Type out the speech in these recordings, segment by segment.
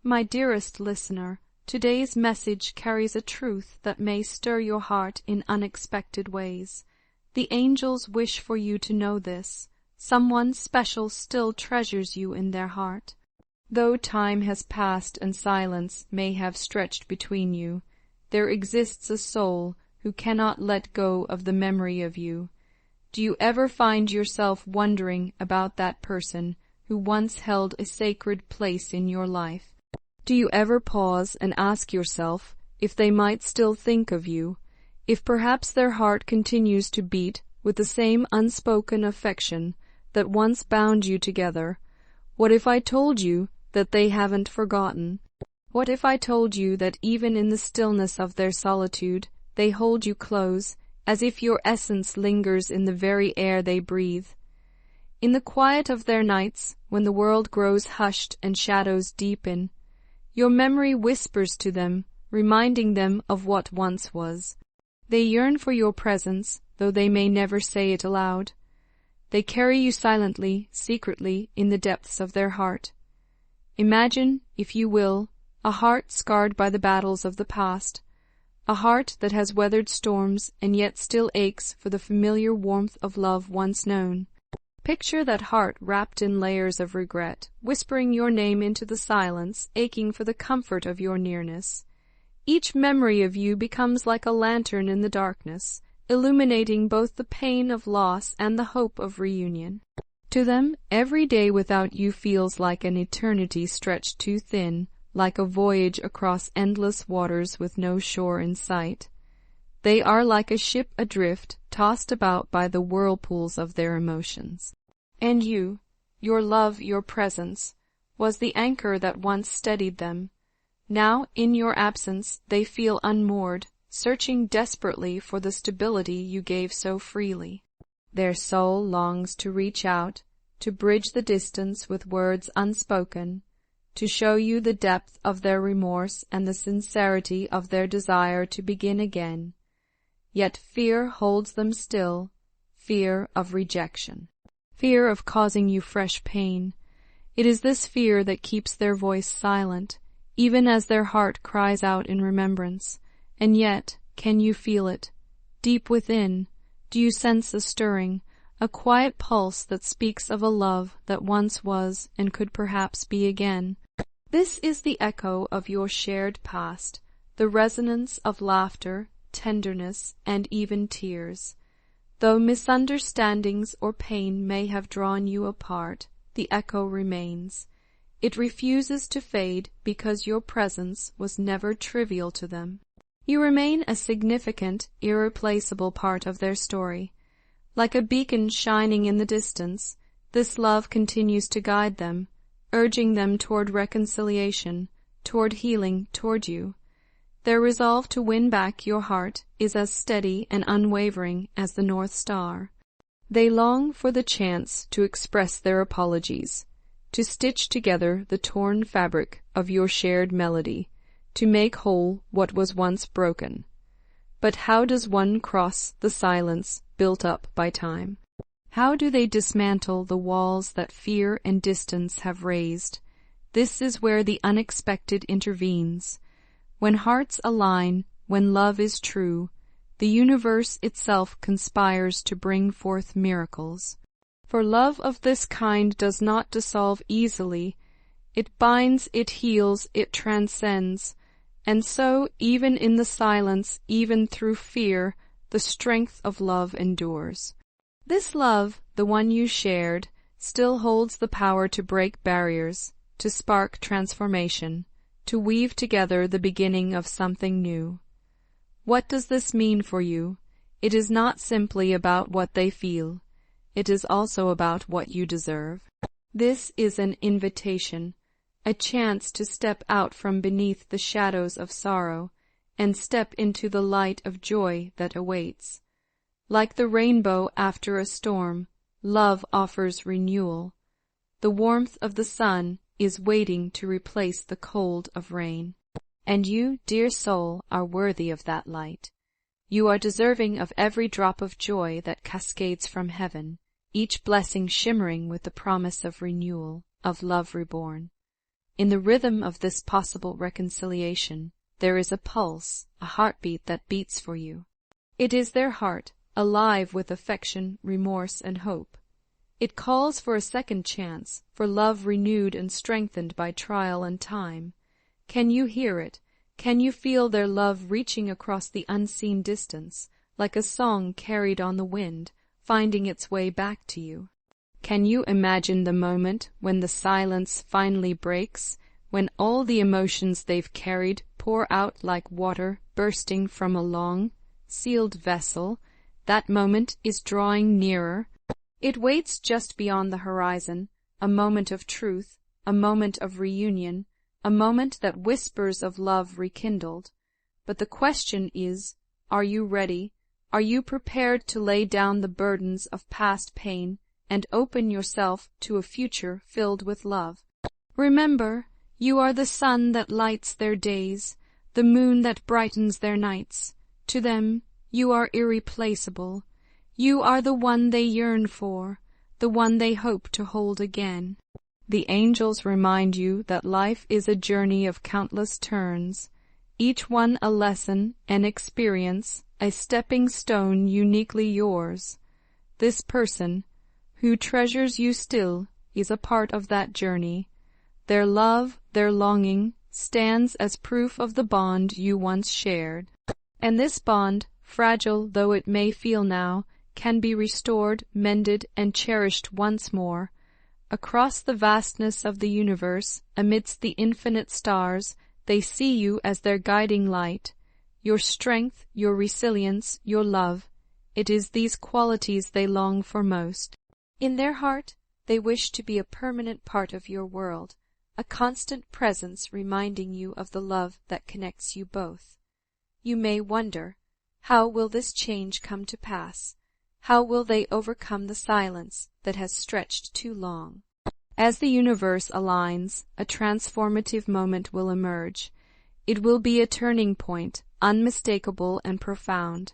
My dearest listener, today's message carries a truth that may stir your heart in unexpected ways. The angels wish for you to know this. Someone special still treasures you in their heart. Though time has passed and silence may have stretched between you, there exists a soul who cannot let go of the memory of you. Do you ever find yourself wondering about that person who once held a sacred place in your life? Do you ever pause and ask yourself if they might still think of you, if perhaps their heart continues to beat with the same unspoken affection that once bound you together? What if I told you that they haven't forgotten? What if I told you that even in the stillness of their solitude, they hold you close, as if your essence lingers in the very air they breathe? In the quiet of their nights, when the world grows hushed and shadows deepen, your memory whispers to them, reminding them of what once was. They yearn for your presence, though they may never say it aloud. They carry you silently, secretly, in the depths of their heart. Imagine, if you will, a heart scarred by the battles of the past, a heart that has weathered storms and yet still aches for the familiar warmth of love once known. Picture that heart wrapped in layers of regret, whispering your name into the silence, aching for the comfort of your nearness. Each memory of you becomes like a lantern in the darkness, illuminating both the pain of loss and the hope of reunion. To them, every day without you feels like an eternity stretched too thin, like a voyage across endless waters with no shore in sight. They are like a ship adrift, tossed about by the whirlpools of their emotions. And you, your love, your presence, was the anchor that once steadied them. Now, in your absence, they feel unmoored, searching desperately for the stability you gave so freely. Their soul longs to reach out, to bridge the distance with words unspoken, to show you the depth of their remorse and the sincerity of their desire to begin again. Yet fear holds them still, fear of rejection, fear of causing you fresh pain. It is this fear that keeps their voice silent, even as their heart cries out in remembrance. And yet, can you feel it? Deep within, do you sense a stirring, a quiet pulse that speaks of a love that once was and could perhaps be again? This is the echo of your shared past, the resonance of laughter, tenderness, and even tears. Though misunderstandings or pain may have drawn you apart, the echo remains. It refuses to fade because your presence was never trivial to them. You remain a significant, irreplaceable part of their story. Like a beacon shining in the distance, this love continues to guide them, urging them toward reconciliation, toward healing, toward you. Their resolve to win back your heart is as steady and unwavering as the North Star. They long for the chance to express their apologies, to stitch together the torn fabric of your shared melody, to make whole what was once broken. But how does one cross the silence built up by time? How do they dismantle the walls that fear and distance have raised? This is where the unexpected intervenes. When hearts align, when love is true, the universe itself conspires to bring forth miracles. For love of this kind does not dissolve easily. It binds, it heals, it transcends. And so, even in the silence, even through fear, the strength of love endures. This love, the one you shared, still holds the power to break barriers, to spark transformation, to weave together the beginning of something new. What does this mean for you? It is not simply about what they feel. It is also about what you deserve. This is an invitation, a chance to step out from beneath the shadows of sorrow and step into the light of joy that awaits. Like the rainbow after a storm, love offers renewal. The warmth of the sun is waiting to replace the cold of rain. And you, dear soul, are worthy of that light. You are deserving of every drop of joy that cascades from heaven, each blessing shimmering with the promise of renewal, of love reborn. In the rhythm of this possible reconciliation, there is a pulse, a heartbeat that beats for you. It is their heart, alive with affection, remorse, and hope. It calls for a second chance, for love renewed and strengthened by trial and time. Can you hear it? Can you feel their love reaching across the unseen distance, like a song carried on the wind, finding its way back to you? Can you imagine the moment when the silence finally breaks, when all the emotions they've carried pour out like water bursting from a long, sealed vessel? That moment is drawing nearer. It waits just beyond the horizon, a moment of truth, a moment of reunion, a moment that whispers of love rekindled. But the question is, are you ready? Are you prepared to lay down the burdens of past pain and open yourself to a future filled with love? Remember, you are the sun that lights their days, the moon that brightens their nights. To them, you are irreplaceable. You are the one they yearn for, the one they hope to hold again. The angels remind you that life is a journey of countless turns, each one a lesson, an experience, a stepping stone uniquely yours. This person, who treasures you still, is a part of that journey. Their love, their longing, stands as proof of the bond you once shared. And this bond, fragile though it may feel now, can be restored, mended, and cherished once more. Across the vastness of the universe, amidst the infinite stars, they see you as their guiding light. Your strength, your resilience, your love, it is these qualities they long for most. In their heart, they wish to be a permanent part of your world, a constant presence reminding you of the love that connects you both. You may wonder, how will this change come to pass? How will they overcome the silence that has stretched too long? As the universe aligns, a transformative moment will emerge. It will be a turning point, unmistakable and profound.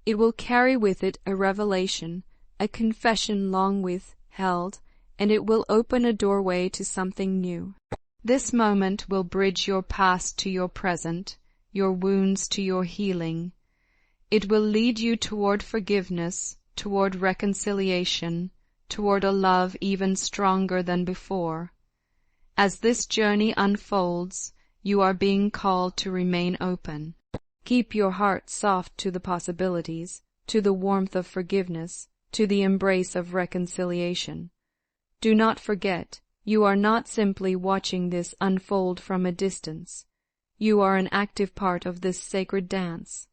It will carry with it a revelation, a confession long withheld, and it will open a doorway to something new. This moment will bridge your past to your present, your wounds to your healing. It will lead you toward forgiveness, toward reconciliation, toward a love even stronger than before. As this journey unfolds, you are being called to remain open. Keep your heart soft to the possibilities, to the warmth of forgiveness, to the embrace of reconciliation. Do not forget, you are not simply watching this unfold from a distance. You are an active part of this sacred dance.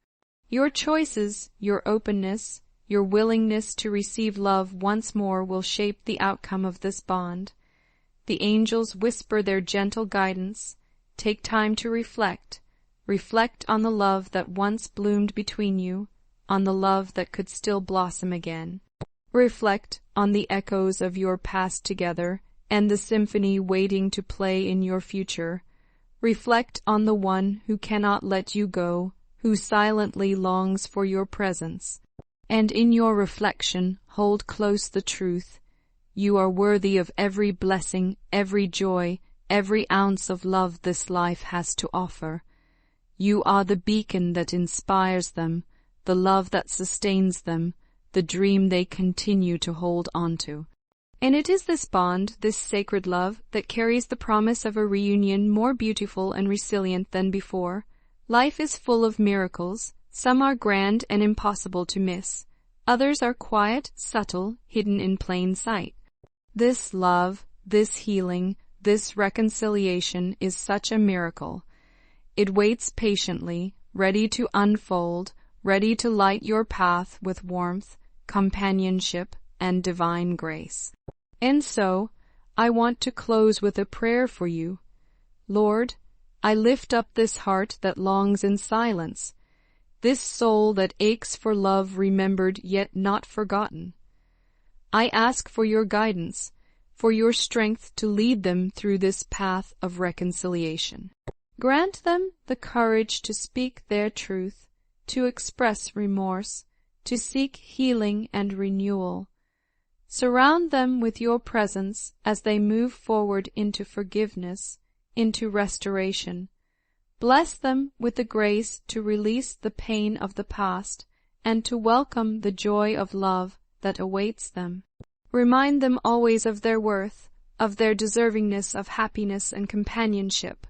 Your choices, your openness, your willingness to receive love once more will shape the outcome of this bond. The angels whisper their gentle guidance. Take time to reflect. Reflect on the love that once bloomed between you, on the love that could still blossom again. Reflect on the echoes of your past together and the symphony waiting to play in your future. Reflect on the one who cannot let you go, who silently longs for your presence. And in your reflection, hold close the truth. You are worthy of every blessing, every joy, every ounce of love this life has to offer. You are the beacon that inspires them, the love that sustains them, the dream they continue to hold on to. And it is this bond, this sacred love, that carries the promise of a reunion more beautiful and resilient than before. Life is full of miracles. Some are grand and impossible to miss. Others are quiet, subtle, hidden in plain sight. This love, this healing, this reconciliation is such a miracle. It waits patiently, ready to unfold, ready to light your path with warmth, companionship, and divine grace. And so, I want to close with a prayer for you. Lord, I lift up this heart that longs in silence, this soul that aches for love remembered yet not forgotten. I ask for your guidance, for your strength to lead them through this path of reconciliation. Grant them the courage to speak their truth, to express remorse, to seek healing and renewal. Surround them with your presence as they move forward into forgiveness, into restoration. Bless them with the grace to release the pain of the past and to welcome the joy of love that awaits them. Remind them always of their worth, of their deservingness of happiness and companionship.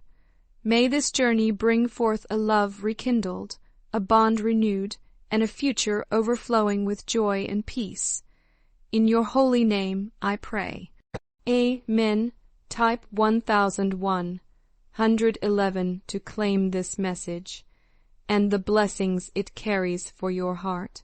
May this journey bring forth a love rekindled, a bond renewed, and a future overflowing with joy and peace. In your holy name I pray. Amen. Type 1001 to claim this message and the blessings it carries for your heart.